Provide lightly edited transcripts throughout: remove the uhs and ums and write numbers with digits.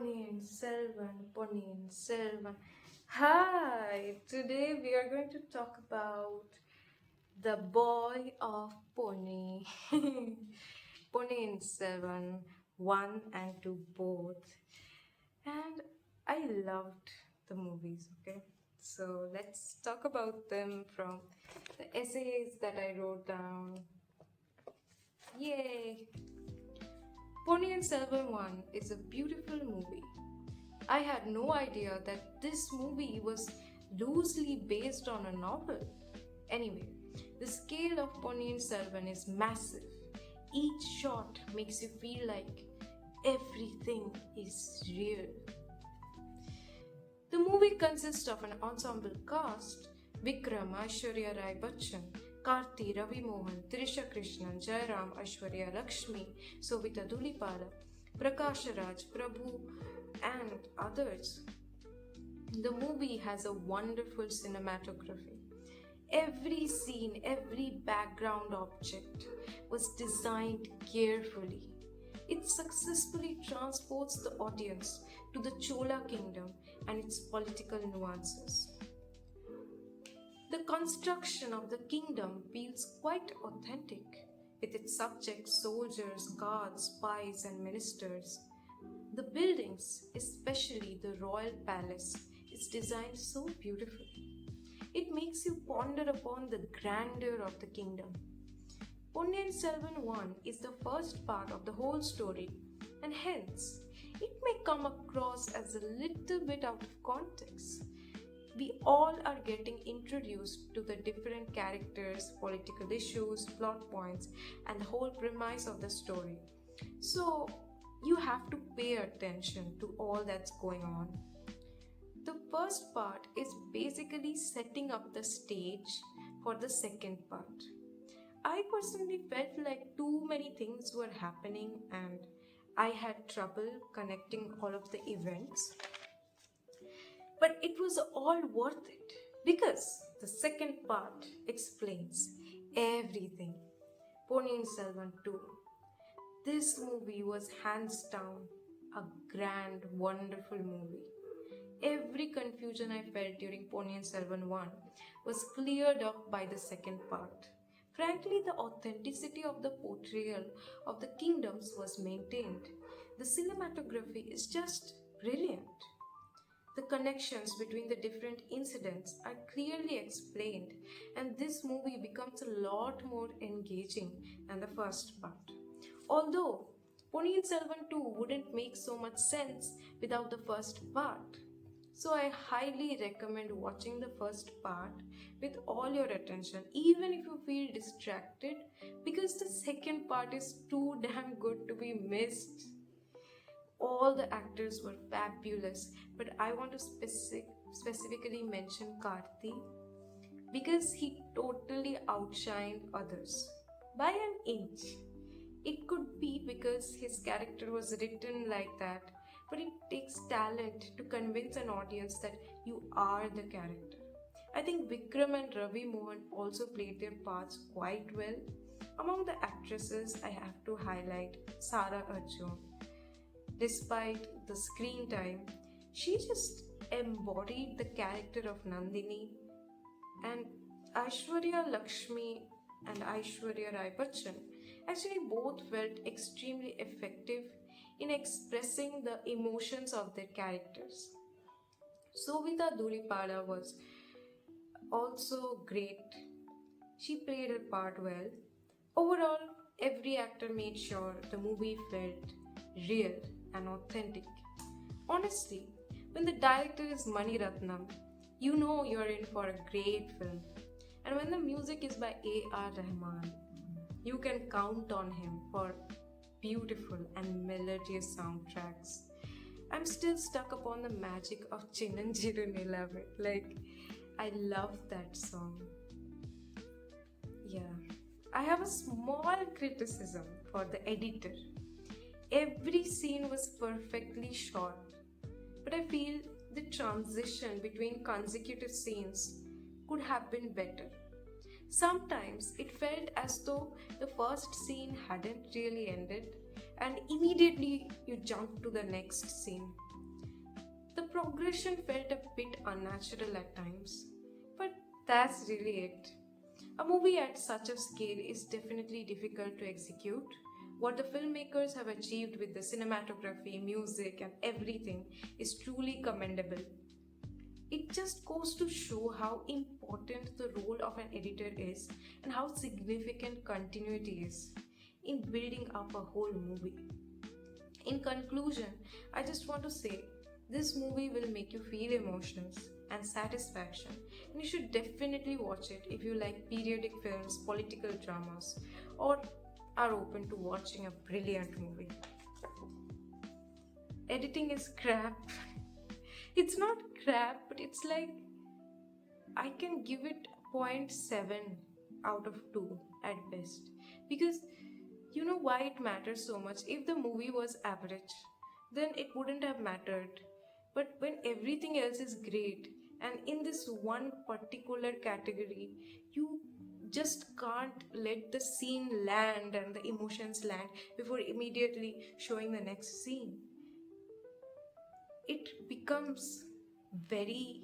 Ponnyin, Selvan. Hi, today we are going to talk about the boy of Pony. Ponnyin Selvan, 1 and 2 both. And I loved the movies, okay? So let's talk about them from the essays that I wrote down. Yay! Ponnyin Selvan 1 is a beautiful movie. I had no idea that this movie was loosely based on a novel. Anyway, the scale of Ponnyin Selvan is massive. Each shot makes you feel like everything is real. The movie consists of an ensemble cast: Vikram, Aishwarya Rai Bachchan, Karthi, Ravi Mohan, Trisha Krishnan, Jairam, Aishwarya Lakshmi, Sovita Dulipala, Prakash Raj, Prabhu, and others. The movie has a wonderful cinematography. Every scene, every background object was designed carefully. It successfully transports the audience to the Chola kingdom and its political nuances. The construction of the kingdom feels quite authentic, with its subjects, soldiers, guards, spies, and ministers. The buildings, especially the royal palace, is designed so beautifully. It makes you ponder upon the grandeur of the kingdom. Ponniyin Selvan 1 is the first part of the whole story, and hence it may come across as a little bit out of context. We all are getting introduced to the different characters, political issues, plot points, and the whole premise of the story. So, you have to pay attention to all that's going on. The first part is basically setting up the stage for the second part. I personally felt like too many things were happening and I had trouble connecting all of the events. But it was all worth it because the second part explains everything. Ponnyin Selvan 2. This movie was hands down a grand, wonderful movie. Every confusion I felt during Ponnyin Selvan 1 was cleared up by the second part. Frankly, the authenticity of the portrayal of the kingdoms was maintained. The cinematography is just brilliant. The connections between the different incidents are clearly explained, and this movie becomes a lot more engaging than the first part. Although Ponnyin Selvan 2 wouldn't make so much sense without the first part. So I highly recommend watching the first part with all your attention, even if you feel distracted, because the second part is too damn good to be missed. All the actors were fabulous, but I want to specifically mention Karthi because he totally outshined others by an inch. It could be because his character was written like that, but it takes talent to convince an audience that you are the character. I think Vikram and Ravi Mohan also played their parts quite well. Among the actresses, I have to highlight Sara Arjun. Despite the screen time, she just embodied the character of Nandini, and Aishwarya Lakshmi and Aishwarya Rai Bachchan actually both felt extremely effective in expressing the emotions of their characters. Sovita Dulipala was also great. She played her part well. Overall, every actor made sure the movie felt real and authentic. Honestly, when the director is Mani Ratnam, you know you're in for a great film. And when the music is by A.R. Rahman, you can count on him for beautiful and melodious soundtracks. I'm still stuck upon the magic of Chinanjiru Nilavai. Like, I love that song. Yeah. I have a small criticism for the editor. Every scene was perfectly shot, but I feel the transition between consecutive scenes could have been better. Sometimes it felt as though the first scene hadn't really ended and immediately you jumped to the next scene. The progression felt a bit unnatural at times, but that's really it. A movie at such a scale is definitely difficult to execute. What the filmmakers have achieved with the cinematography, music, and everything is truly commendable. It just goes to show how important the role of an editor is and how significant continuity is in building up a whole movie. In conclusion, I just want to say this movie will make you feel emotions and satisfaction, and you should definitely watch it if you like periodic films, political dramas, or are open to watching a brilliant movie. Editing is crap. It's not crap, but it's like I can give it zero point 0.7 out of 2 at best. Because you know why it matters so much? If the movie was average, then it wouldn't have mattered. But when everything else is great, and in this one particular category, you just can't let the scene land and the emotions land before immediately showing the next scene. It becomes very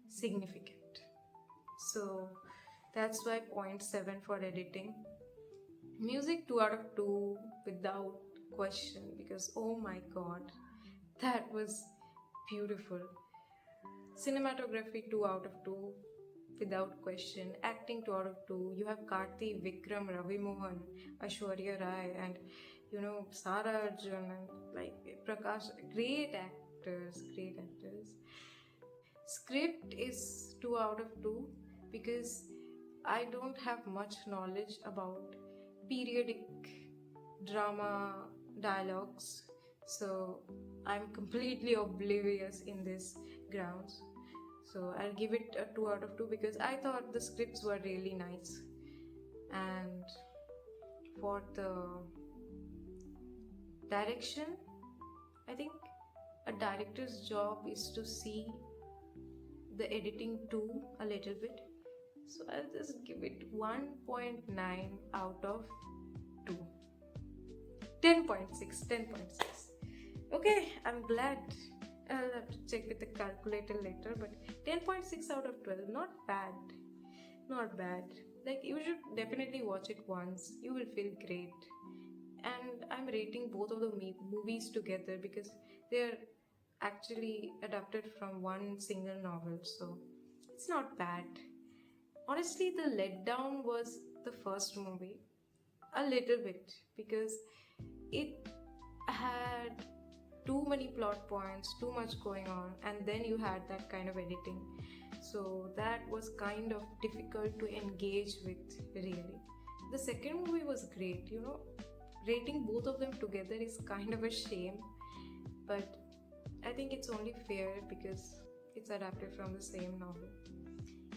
significant. So that's why zero point 0.7 for editing. Music 2 out of 2 without question, because oh my god, that was beautiful. Cinematography 2 out of 2 without question. Acting 2 out of 2. You have Karthi, Vikram, Ravi Mohan, Aishwarya Rai, and Sara Arjun and like Prakash. Great actors, great actors. Script is 2 out of 2 because I don't have much knowledge about periodic drama dialogues, so I'm completely oblivious in this grounds. So I'll give it a 2 out of 2 because I thought the scripts were really nice. And for the direction, I think a director's job is to see the editing too a little bit. So I'll just give it 1.9 out of 2. 10.6. 10.6. Okay, I'm glad. I'll have to check with the calculator later, but 10.6 out of 12. Not bad. Not bad. Like, you should definitely watch it once. You will feel great. And I'm rating both of the movies together because they're actually adapted from one single novel, so it's not bad. Honestly, the letdown was the first movie, a little bit, because it had too many plot points, too much going on, and then you had that kind of editing. So that was kind of difficult to engage with, really. The second movie was great, rating both of them together is kind of a shame, but I think it's only fair because it's adapted from the same novel.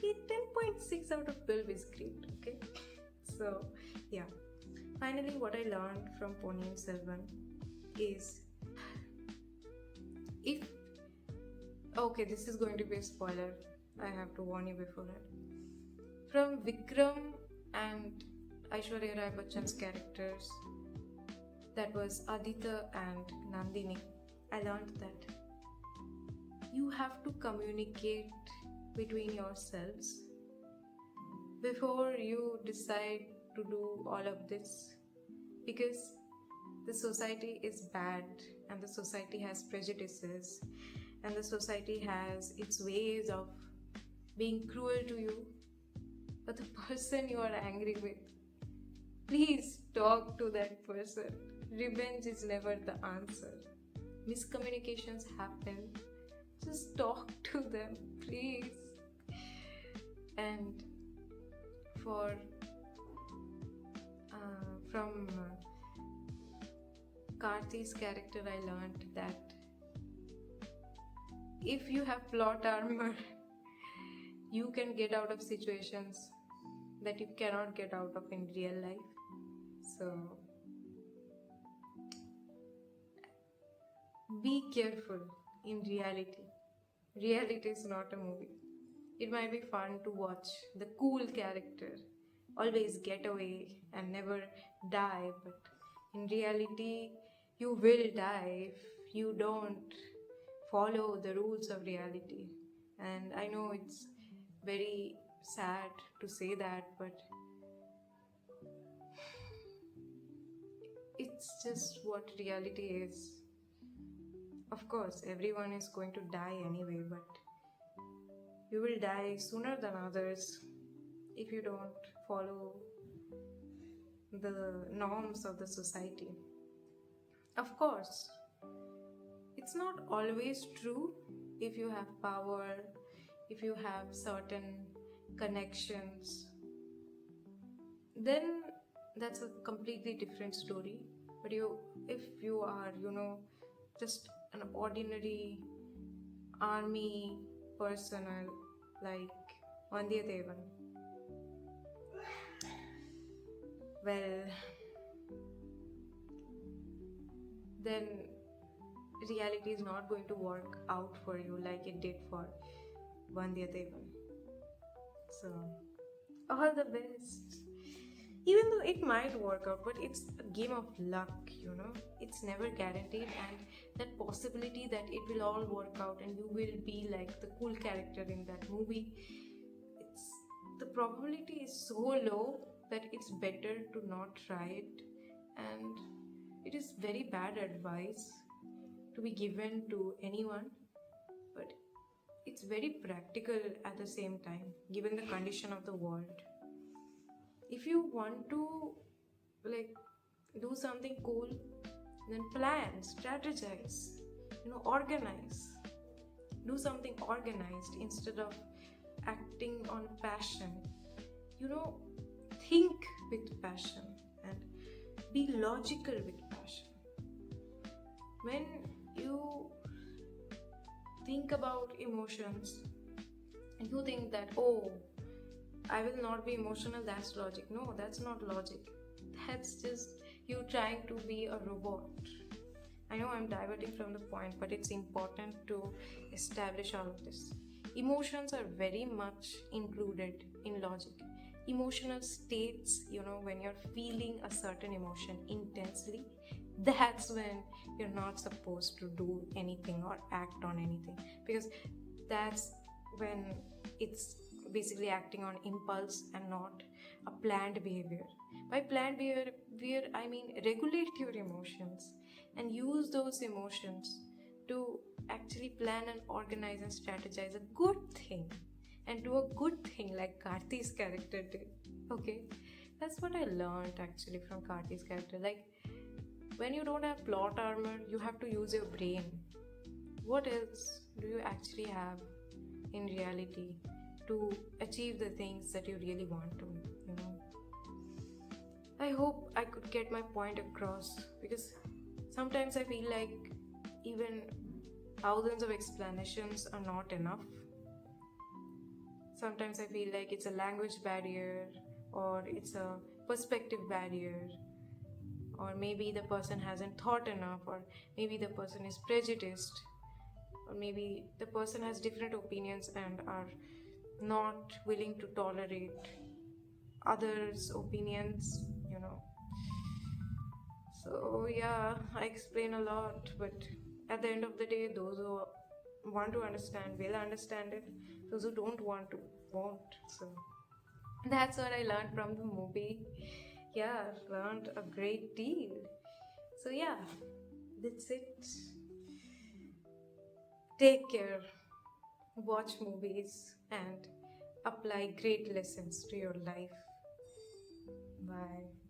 10.6 out of 12 is great, okay? So, yeah. Finally, what I learned from Ponnyin Selvan is if. Okay, this is going to be a spoiler. I have to warn you before that. From Vikram and Aishwarya Rai Bachchan's characters, that was Aditya and Nandini, I learned that you have to communicate between yourselves before you decide to do all of this, because the society is bad and the society has prejudices and the society has its ways of being cruel to you. But the person you are angry with, please talk to that person. Revenge is never the answer. Miscommunications happen. Just talk to them, please. And for from Karthi's character, I learned that if you have plot armor, you can get out of situations that you cannot get out of in real life. So be careful in reality. Reality is not a movie. It might be fun to watch the cool character always get away and never die, but in reality, you will die if you don't follow the rules of reality. And I know it's very sad to say that, but it's just what reality is. Of course, everyone is going to die anyway, but you will die sooner than others if you don't follow the norms of the society. Of course, it's not always true. If you have power, if you have certain connections, then that's a completely different story. But if you are, just an ordinary army personnel like Vandiyathevan, well, then reality is not going to work out for you like it did for Vandiyathevan. So, all the best. Even though it might work out, but it's a game of luck. It's never guaranteed, and that possibility that it will all work out and you will be like the cool character in that movie, it's the probability is so low that it's better to not try it. And it is very bad advice to be given to anyone, but it's very practical at the same time, given the condition of the world. If you want to like do something cool, then plan, strategize, organize. Do something organized instead of acting on passion. Think with passion and be logical with passion. When you think about emotions and you think that, oh, I will not be emotional, that's logic. No, that's not logic. That's just you trying to be a robot. I know I'm diverting from the point, but it's important to establish all of this. Emotions are very much included in logic. Emotional states, when you're feeling a certain emotion intensely, that's when you're not supposed to do anything or act on anything, because that's when it's basically acting on impulse and not a planned behavior. By planned behavior, I mean regulate your emotions and use those emotions to actually plan and organize and strategize a good thing and do a good thing like Karti's character did. Okay, that's what I learned actually from Karti's character. Like, when you don't have plot armor, you have to use your brain. What else do you actually have in reality to achieve the things that you really want to? I hope I could get my point across, because sometimes I feel like even thousands of explanations are not enough. Sometimes I feel like it's a language barrier, or it's a perspective barrier, or maybe the person hasn't thought enough, or maybe the person is prejudiced, or maybe the person has different opinions and are not willing to tolerate others' opinions. So yeah, I explain a lot, but at the end of the day, those who want to understand will understand it. Those who don't want to won't. So that's what I learned from the movie. Yeah, I've learned a great deal. So yeah, that's it. Take care, watch movies, and apply great lessons to your life. Bye.